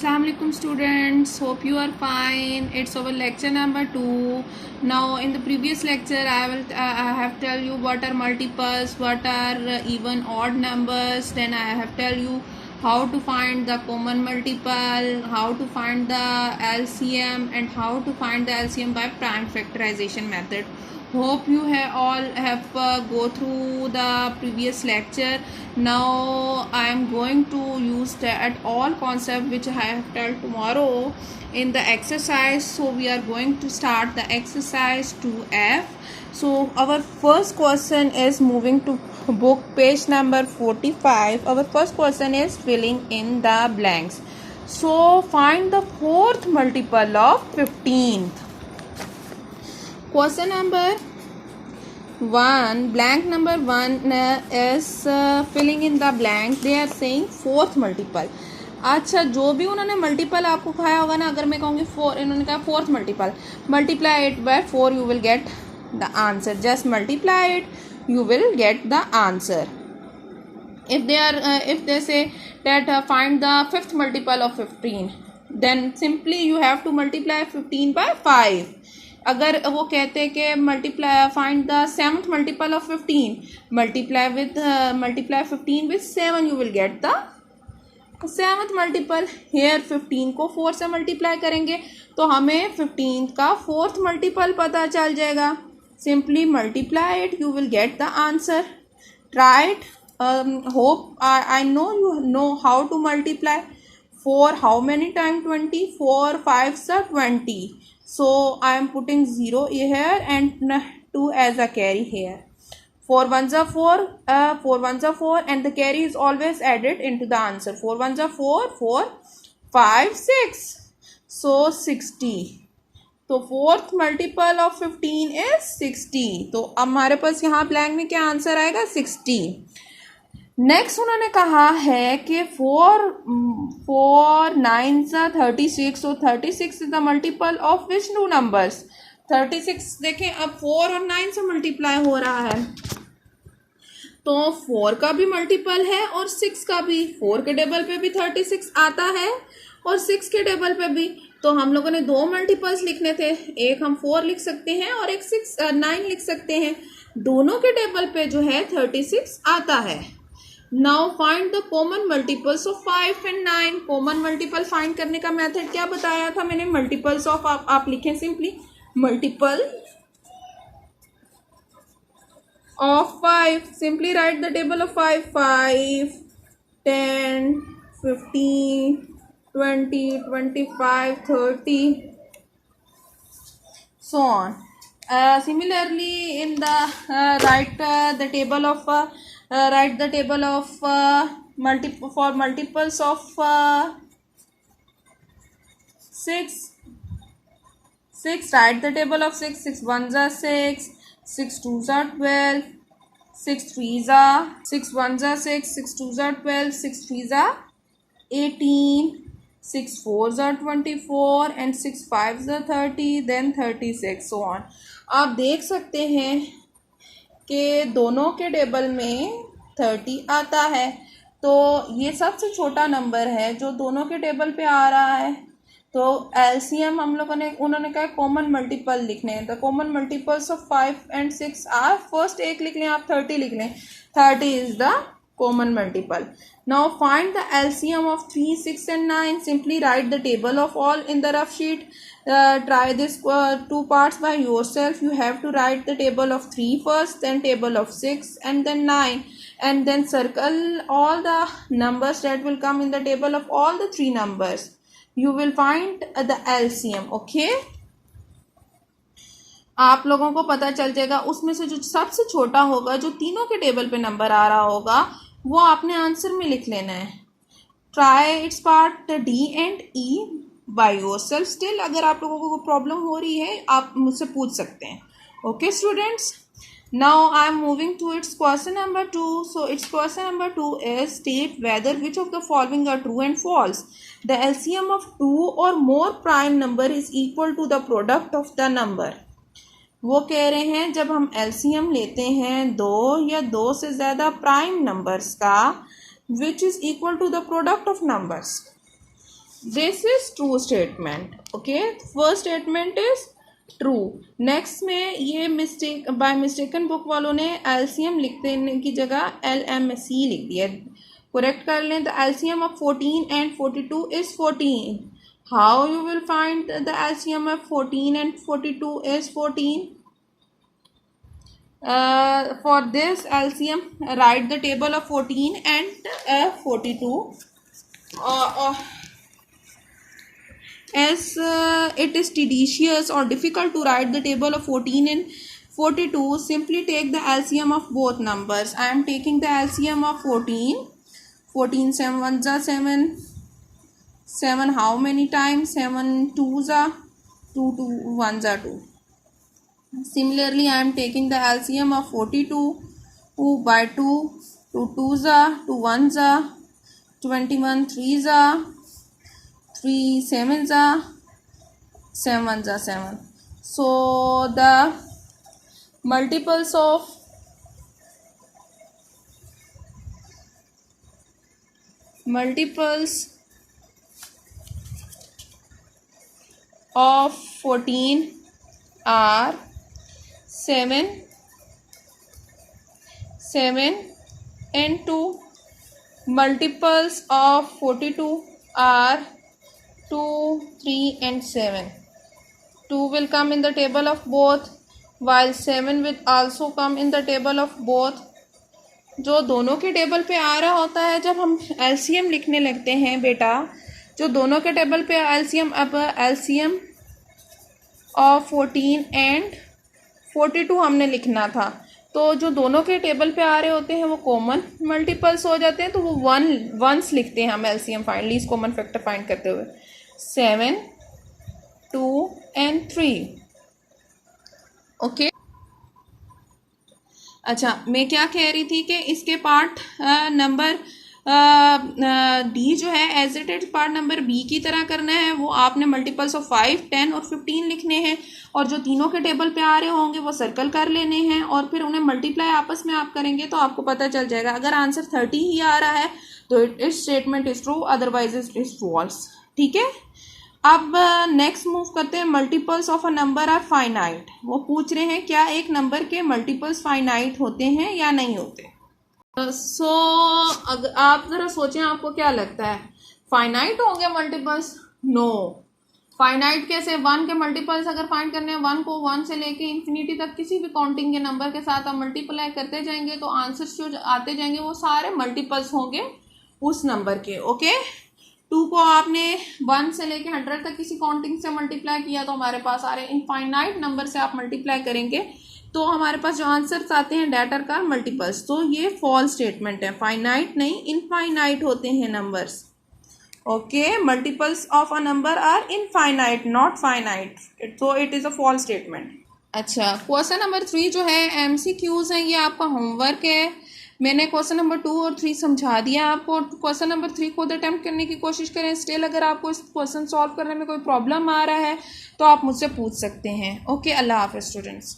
Assalamu alaikum students, hope you are fine. It's our lecture number 2. Now in the previous lecture I have tell you what are multiples, what are even odd numbers, then I have tell you how to find the common multiple, how to find the LCM and how to find the LCM by prime factorization method. Hope you all have go through the previous lecture. Now I am going to use that all concept which I have told tomorrow in the exercise. So we are going to start the exercise 2F. So our first question is moving to book page number 45. Our first question is filling in the blanks. So find the fourth multiple of 15th. Question number 1, blank number 1 is filling in the blank. They are saying fourth multiple. अच्छा, जो भी उन्होंने multiple आपको खाया होगा ना, अगर मैं कहूँगी 4, इन्होंने कहा fourth multiple, multiply it by 4, you will get the answer. Just multiply it, you will get the answer. If they say that find the fifth multiple of 15, then simply you have to multiply 15 by 5. अगर वो कहते हैं कि multiply find the seventh multiple of 15, multiply 15 with 7, you will get the seventh multiple. Here 15 को 4 से multiply करेंगे तो हमें 15 का फोर्थ मल्टीपल पता चल जाएगा. Simply multiply it, you will get the answer. Try it. Hope I know you know how to multiply. 4 how many times 20? 4 5s are 20. So I am putting 0 here and 2 as a carry here. 4 1s are 4. 4 1s are 4, and the carry is always added into the answer. 4 1s are 4. 4 5 6. So 60. तो fourth multiple of 15 is 60. तो अब हमारे पास यहाँ blank में क्या answer आएगा? 60. Next उन्होंने कहा है कि 4 9s 36. तो 36 is the multiple of which two numbers? 36 देखें, अब 4 और 9 से मल्टीप्लाई हो रहा है तो 4 का भी मल्टीपल है और 6 का भी. 4 के टेबल पे भी 36 आता है और 6 के टेबल पे भी. तो हम लोगों ने दो मल्टीपल्स लिखने थे, एक हम 4 लिख सकते हैं और एक 9 लिख सकते हैं. दोनों के टेबल पे जो है 36 आता है. Now find the common multiples of 5 and 9. Common multiple find करने का मेथड क्या बताया था मैंने? मल्टीपल्स ऑफ आप लिखें simply multiple of 5. Simply write the table of 5. 5 10 15 20 25 30 so on. Similarly in the write the table of multiples of 6. Write the table of 6. 6 1s are 6, 6 2s are 12, 6 3s are 6 1s are 6, 6 2s are 12, 6 3s are 18, 6 4s are 24 and 6 5s are 30, then 36 so on. आप देख सकते हैं कि दोनों के table में 30 आता है. तो ये सबसे छोटा नंबर है जो दोनों के टेबल पे आ रहा है. तो एलसीएम हम लोगों ने उन्होंने कहा कॉमन मल्टीपल लिखने हैं. The common multiples of 5 and 6 are, first एक लिख लें आप, 30 लिख लें. 30 is the common multiple. Now find the LCM of 3, 6 and 9. Simply write the table of all in the rough sheet. Try this two parts by yourself. You have to write the table of 3 first, then table of 6 and then 9, and then circle all the numbers that will come in the table of all the 3 numbers. You will find the LCM. Okay? आप लोगों को पता चल जाएगा. उसमें से जो सबसे छोटा होगा, जो तीनों के टेबल पे नंबर आ रहा होगा, वो आपने आंसर में लिख लेना है. Try it's part D and E by yourself. Still अगर आप लोगों को प्रॉब्लम हो रही है आप मुझसे पूछ सकते हैं. Okay students, now I am moving to its question number 2. So its question number 2 is state whether which of the following are true and false. The LCM of 2 और more prime number is equal to the product of the number. वो कह रहे हैं जब हम LCM लेते हैं 2 या 2 से ज़्यादा प्राइम नंबर्स का, which is equal to the product of numbers. This is true statement. Okay, first statement is true. Next में ये मिस्टेक बाय मिस्टेकन बुक वालों ने एलसीएम लिख देने की जगह LMC लिख दिया. करेक्ट कर लें. The LCM of 14 and 42 is 14. How you will find the LCM of 14 and 42 is 14? For this LCM, write the table of 14 and 42. As it is tedious or difficult to write the table of 14 and 42, simply take the LCM of both numbers. I am taking the LCM of 14. 14 7 1s are 7. 7 how many times? 7 2s are 2, 2 1s are 2. Similarly, I am taking the LCM of 42 by 2. 2 2s are 2 1s are 21. 3s are 3 7s are 7 1s are 7. So the multiples of of 14 are 7 and 2. Multiples of 42 are 2 3 and 7. 2 will come in the table of both, while 7 will also come in the table of both. जो दोनों के table पे आ रहा होता है जब हम LCM लिखने लगते हैं बेटा, जो दोनों के टेबल पे एलसीएम, अब एलसीएम ऑफ 14 एंड 42 हमने लिखना था, तो जो दोनों के टेबल पे आ रहे होते हैं वो कॉमन मल्टीपल्स हो जाते हैं, तो वो वंस लिखते हैं हम LCM find, least common factor find करते हुए. 7 2 and 3. ओके. अच्छा, मैं क्या कह रही थी कि इसके पार्ट नंबर डी जो है as it is part number B की तरह करना है. वो आपने मल्टीपल्स ऑफ 5 10 और 15 लिखने हैं, और जो तीनों के टेबल पे आ रहे होंगे वो सर्कल कर लेने हैं, और फिर उन्हें मल्टीप्लाई आपस में आप करेंगे तो आपको पता चल जाएगा. अगर आंसर 30 ही आ रहा है तो it statement is true, otherwise it is false. ठीक है. अब नेक्स्ट मूव करते हैं. Multiples of a number are finite. वो पूछ रहे हैं क्या एक नंबर के मल्टीपल्स फाइनाइट होते हैं या नहीं होते. सो अगर आप ज़रा सोचें, आपको क्या लगता है फाइनाइट होंगे मल्टीपल्स? नो. फाइनाइट कैसे? 1 के मल्टीपल्स अगर फाइंड करने हैं, 1 को 1 से लेके इन्फिनिटी तक किसी भी काउंटिंग के नंबर के साथ आप मल्टीप्लाई करते जाएंगे तो आंसर्स जो आते जाएंगे वो सारे मल्टीपल्स होंगे उस नंबर के. ओके. 2 को आपने 1 से लेके 100 तक किसी काउंटिंग से मल्टीप्लाई किया तो हमारे पास आ रहे इनफाइनाइट नंबर से आप मल्टीप्लाई करेंगे तो हमारे पास जो आंसर्स आते हैं डेट आर कॉल्ड मल्टीपल्स. तो ये फॉल्स स्टेटमेंट है. फाइनाइट नहीं, इनफाइनाइट होते हैं numbers. Okay. Multiples of a number are infinite, not finite. तो it is a false statement. अच्छा, क्वेश्चन नंबर 3 जो है MCQs हैं, ये आपका होमवर्क है. मैंने क्वेश्चन नंबर 2 और 3 समझा दिया आपको. क्वेश्चन नंबर 3 खुद अटेम्प्ट करने की कोशिश करें. स्टिल अगर आपको इस क्वेश्चन सॉल्व करने में कोई प्रॉब्लम आ रहा है तो आप मुझसे पूछ सकते हैं. ओके. अल्लाह हाफ़िज़ स्टूडेंट्स.